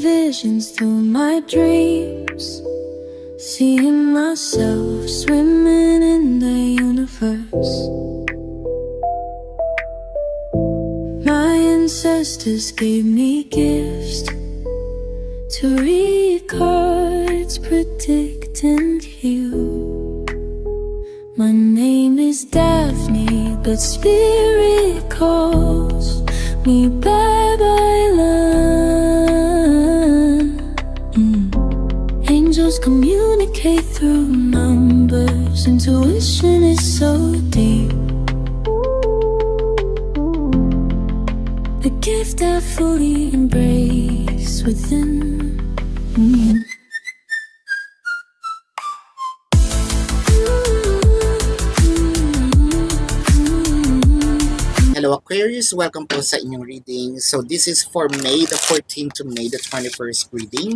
visions through my dreams, seeing myself swimming in the universe. My ancestors gave me gifts to read cards, predict and heal. My name is Daphne, but spirit calls me Babaylan. Angels communicate through numbers. Intuition is so deep. The gift I fully embrace within. Hello Aquarius, welcome po sa inyong reading. So this is for May the 14th to May the 21st reading.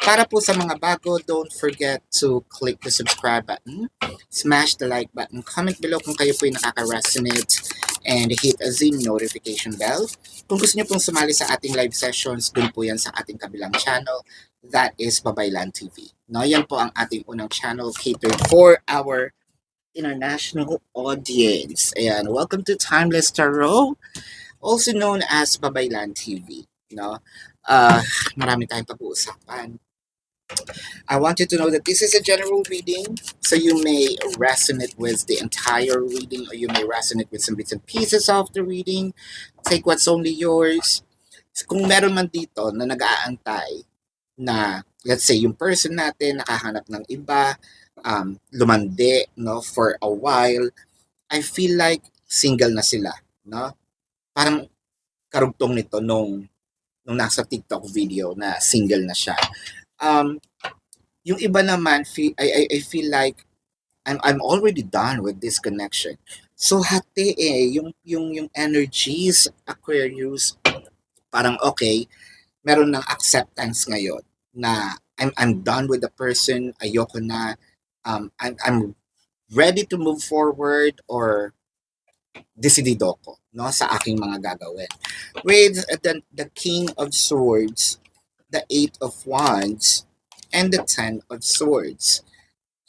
Para po sa mga bago, don't forget to click the subscribe button, smash the like button, comment below kung kayo po yung nakaka-resonate, and hit the notification bell. Kung gusto niyo pong sumali sa ating live sessions, dun po yan sa ating kabilang channel, that is Babaylan TV. No, yan po ang ating unang channel catered for our international audience. Ayan, welcome to Timeless Tarot, also known as Babaylan TV. No? Marami tayong pag-uusapan. I want you to know that this is a general reading, so you may resonate with the entire reading or you may resonate with some bits and pieces of the reading. Take what's only yours. Kung meron man dito na nag-aantay na, let's say, yung person natin nakahanap ng iba, lumande, no, for a while, I feel like single na sila, no? Parang karugtong nito nung nasa TikTok video na single na siya. Yung iba naman, I feel like I'm already done with this connection. So hati yung energies, Aquarius, parang okay, meron ng acceptance ngayon na I'm done with the person, ayoko na, I'm ready to move forward or decidido ko, no, sa aking mga gagawin. With the King of Swords, the Eight of Wands, and the Ten of Swords.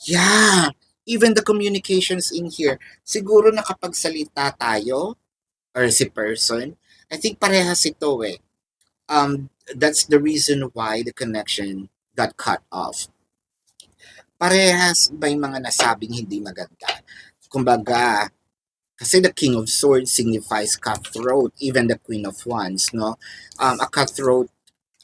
Yeah, even the communications in here, siguro nakapagsalita tayo or si person, I think parehas ito eh. That's the reason why the connection got cut off. Parehas ba yung mga nasabing hindi maganda? Kumbaga, kasi the King of Swords signifies cutthroat, even the Queen of Wands, no? A cutthroat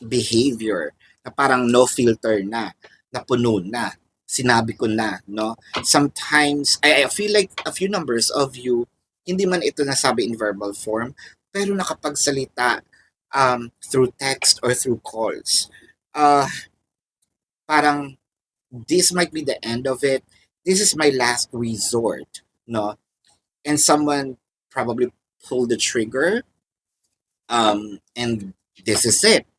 behavior, na parang no filter na, napuno na, sinabi ko na, no? Sometimes, I feel like a few numbers of you, hindi man ito nasabi in verbal form, pero nakapagsalita through text or through calls. Parang, this might be the end of it. This is my last resort, no? And someone probably pulled the trigger, and this is it.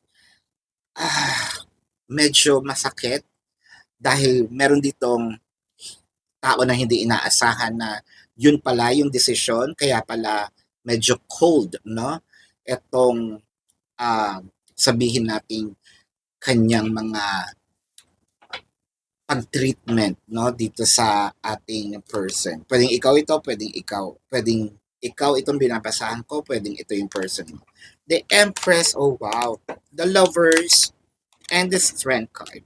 Medyo masakit dahil meron ditong tao na hindi inaasahan na yun pala yung desisyon, kaya pala medyo cold, no? Etong sabihin natin kanyang mga pag-treatment, no, dito sa ating person. Pwedeng ikaw ito, pwedeng ikaw itong binabasahan ko, pwedeng ito yung person mo. The Empress, oh wow, the Lovers, and the Strength card.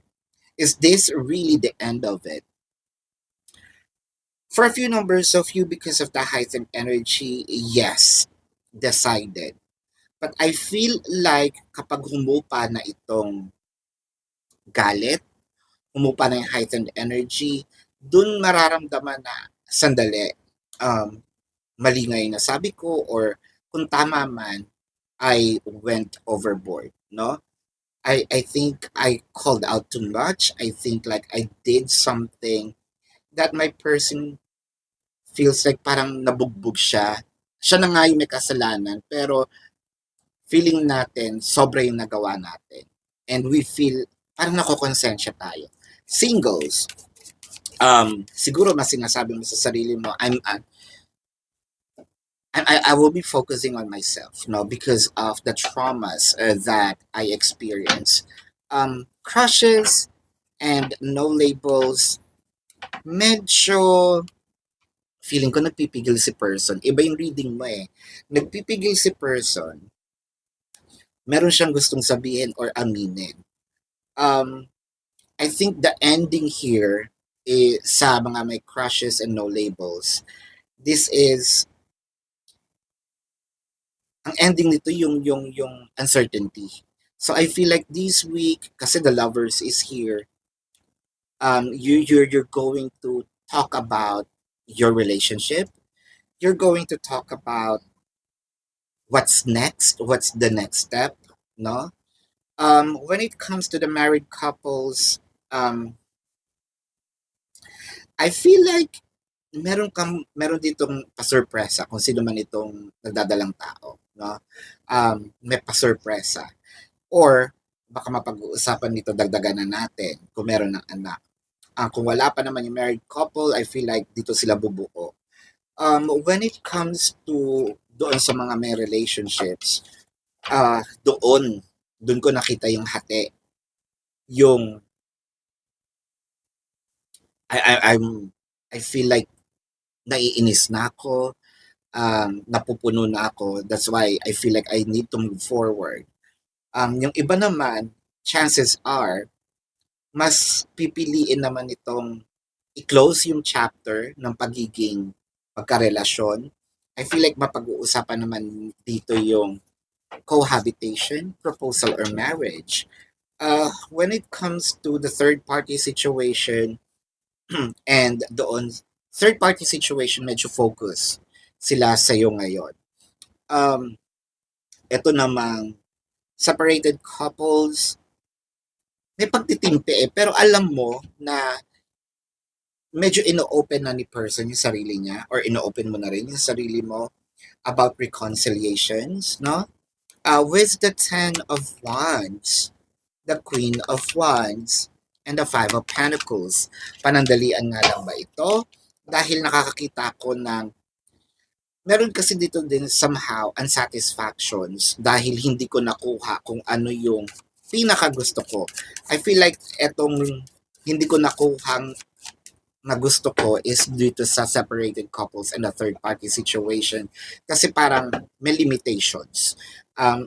Is this really the end of it? For a few numbers of you, because of the heightened energy, yes, decided. But I feel like kapag humupa na itong galit, humupa na yung heightened energy, dun mararamdaman na, sandali, mali nga yung nasabi ko, or kung tama man, I went overboard, no? I think I called out too much. I think like I did something that my person feels like parang nabugbog siya. Siya na nga yung may kasalanan, pero feeling natin, sobra yung nagawa natin. And we feel, parang nakokonsensya tayo. Singles, siguro mas sinasabi mo sa sarili mo, I will be focusing on myself, no, because of the traumas that I experience. Crushes and no labels, medyo feeling ko nagpipigil si person. Iba yung reading mo eh. Nagpipigil si person, meron siyang gustong sabihin or aminin. Um, I think the ending here is sa mga may crushes and no labels. This is ang ending nito yung uncertainty. So I feel like this week kasi the lovers is here, you're going to talk about your relationship. You're going to talk about what's next, what's the next step, no? When it comes to the married couples, I feel like meron ditong pasurpresa kung sino man itong nagdadalang tao, no? May pasurpresa or baka mapag-uusapan nito dagdagan na natin kung meron ng anak. Kung wala pa naman yung married couple, I feel like dito sila bubuo. When it comes to doon sa mga may relationships, doon ko nakita yung hati, yung I feel like naiinis na ako, napupuno na ako. That's why I feel like I need to move forward. Yung iba naman, chances are, mas pipiliin naman itong i-close yung chapter ng pagiging pagkarelasyon. I feel like mapag-uusapan naman dito yung cohabitation, proposal, or marriage. When it comes to the third party situation, and doon, third party situation, medyo focus sila sa iyo ngayon. Ito namang separated couples, may pagtitimpi eh, pero alam mo na medyo ino-open na ni person yung sarili niya or ino-open mo na rin yung sarili mo about reconciliations, no? With the Ten of Wands, the Queen of Wands, and the Five of Pentacles. Panandalian nga lang ba ito? Dahil nakakakita ko ng meron kasi dito din somehow unsatisfactions dahil hindi ko nakuha kung ano yung pinaka gusto ko. I feel like etong hindi ko nakuhang na gusto ko is dito sa separated couples and a third party situation kasi parang may limitations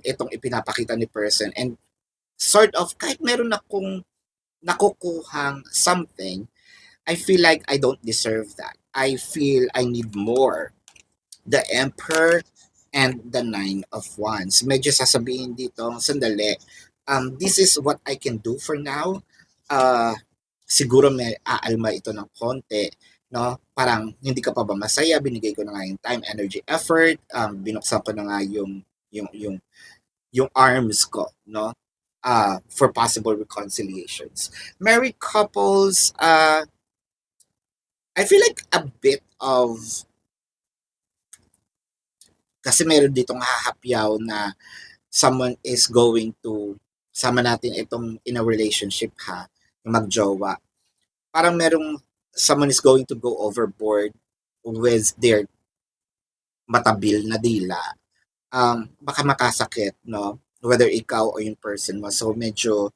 itong ipinapakita ni person and sort of kahit meron akong nakukuhang something, I feel like I don't deserve that. I feel I need more. The Emperor and the Nine of Wands. Medyo sasabihin dito, sandali, this is what I can do for now. Siguro may aalma ito ng konti, no? Parang hindi ka pa ba masaya, binigay ko na nga yung time, energy, effort, binuksan ko na nga yung arms ko, no? For possible reconciliations. Married couples, I feel like a bit of kasi meron ditong hahapyaw na someone is going to sama natin itong in a relationship ha, yung magjowa. Parang merong someone is going to go overboard with their matabil na dila. Baka makasakit, no? Whether ikaw o yung person mo. So medyo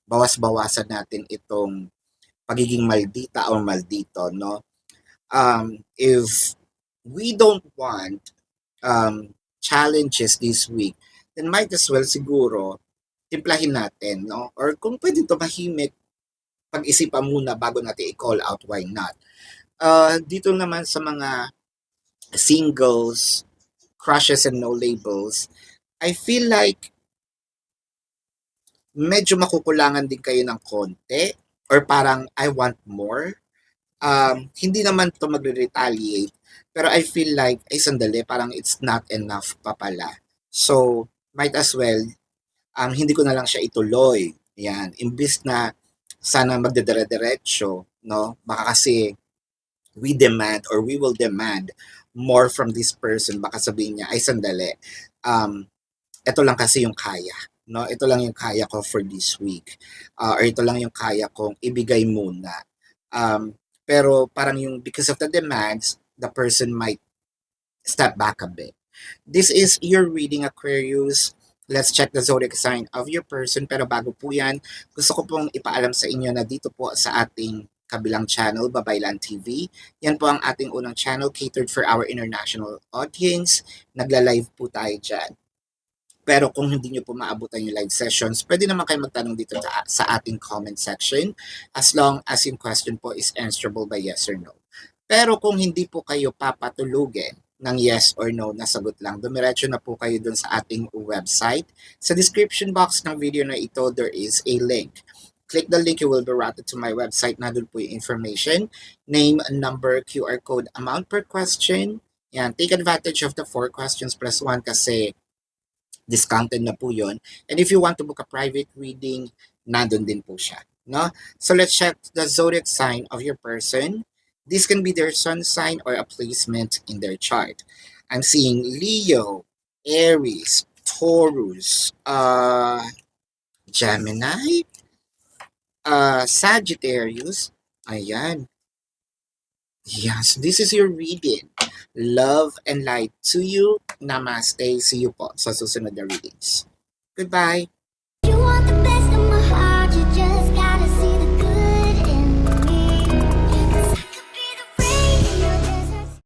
bawas-bawasan natin itong pagiging maldita o maldito, no? If we don't want challenges this week, then might as well siguro timplahin natin, no? Or kung pwede tumahimik, pag-isipan muna bago natin i-call out, why not? Dito naman sa mga singles, crushes and no labels, I feel like medyo makukulangan din kayo ng konti or parang I want more. Hindi naman to magre-retaliate pero I feel like ay sandali parang it's not enough pa pala. So might as well hindi ko na lang siya ituloy. Yan, imbis na sana magdedire-diretso, no? Baka kasi we demand or we will demand more from this person. Baka sabihin niya ay sandali. Ito lang kasi yung kaya, no? Ito lang yung kaya ko for this week. Or ito lang yung kaya kong ibigay muna. Pero parang yung because of the demands, the person might step back a bit. This is your reading, Aquarius. Let's check the zodiac sign of your person. Pero bago po yan, gusto ko pong ipaalam sa inyo na dito po sa ating kabilang channel, Babaylan TV. Yan po ang ating unang channel catered for our international audience. Nagla-live po tayo dyan. Pero kung hindi nyo po maabutan yung live sessions, pwede naman kayo magtanong dito sa ating comment section as long as yung question po is answerable by yes or no. Pero kung hindi po kayo papatulugin ng yes or no na sagot lang, dumiretso na po kayo dun sa ating website. Sa description box ng video na ito, there is a link. Click the link, you will be routed to my website. Nandun po yung information, name, number, QR code, amount per question. Yan, take advantage of the 4 questions plus 1 kasi discounted na po yun. And if you want to book a private reading, nandun din po siya. No? So let's check the zodiac sign of your person. This can be their sun sign or a placement in their chart. I'm seeing Leo, Aries, Taurus, Gemini, Sagittarius. Ayan. Yes, this is your reading. Love and light to you. Namaste. See you po sa susunod na readings. Goodbye.